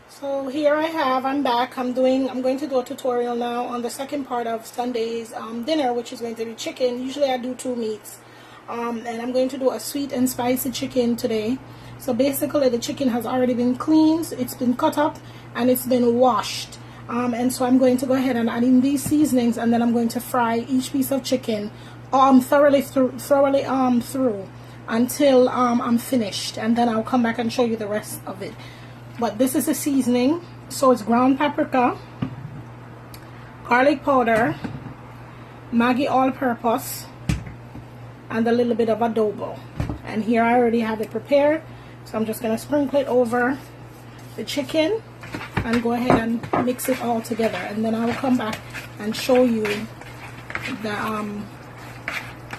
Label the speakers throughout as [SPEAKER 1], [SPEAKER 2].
[SPEAKER 1] So here I'm back. I'm going to do a tutorial now on the second part of Sunday's dinner, which is going to be chicken. Usually I do two meats, and I'm going to do a sweet and spicy chicken today. So basically the chicken has already been cleaned, it's been cut up, and it's been washed. And so I'm going to go ahead and add in these seasonings, and then I'm going to fry each piece of chicken thoroughly through until I'm finished, and then I'll come back and show you the rest of it. But this is the seasoning. So it's ground paprika, garlic powder, Maggi all-purpose, and a little bit of adobo. And here I already have it prepared, so I'm just going to sprinkle it over the chicken and go ahead and mix it all together, and then I will come back and show you the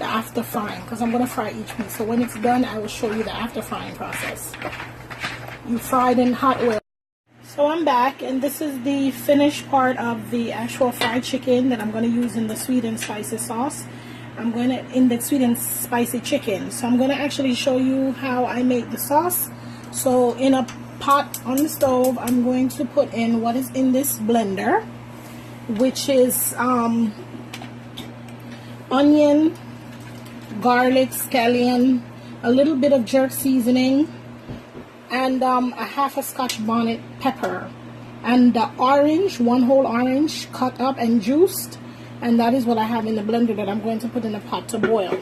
[SPEAKER 1] after frying, because I'm going to fry each piece. So when it's done, I will show you the after frying process. You fried in hot oil. So I'm back, and this is the finished part of the actual fried chicken that I'm going to use in the sweet and spicy sauce. In the sweet and spicy chicken. So I'm going to actually show you how I make the sauce. So in a pot on the stove, I'm going to put in what is in this blender, which is onion, garlic, scallion, a little bit of jerk seasoning, and a half a Scotch bonnet pepper, and the orange, one whole orange cut up and juiced, and that is what I have in the blender that I'm going to put in the pot to boil.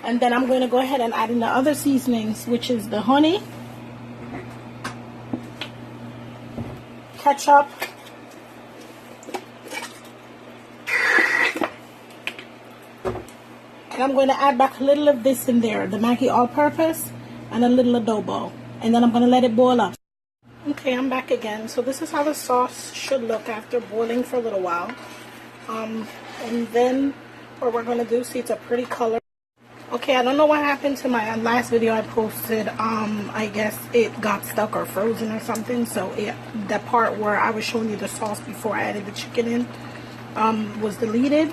[SPEAKER 1] And then I'm going to go ahead and add in the other seasonings, which is the honey, ketchup, and I'm going to add back a little of this in there, the Maggi all-purpose, and a little adobo, and then I'm going to let it boil up. Okay, I'm back again. So this is how the sauce should look after boiling for a little while. And then what we're going to do, see, it's a pretty color. Okay, I don't know what happened to my last video I posted. I guess it got stuck or frozen or something. So that part where I was showing you the sauce before I added the chicken in was deleted.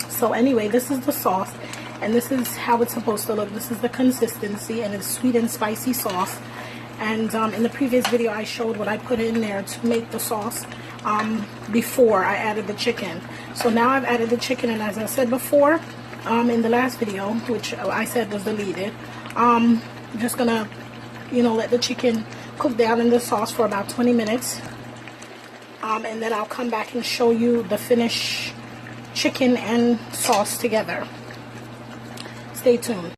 [SPEAKER 1] So anyway, this is the sauce, and this is how it's supposed to look. This is the consistency, and it's sweet and spicy sauce. And in the previous video I showed what I put in there to make the sauce before I added the chicken. So now I've added the chicken, and as I said before in the last video, which I said was deleted, I'm just gonna let the chicken cook down in the sauce for about 20 minutes, and then I'll come back and show you the finished chicken and sauce together. Stay tuned.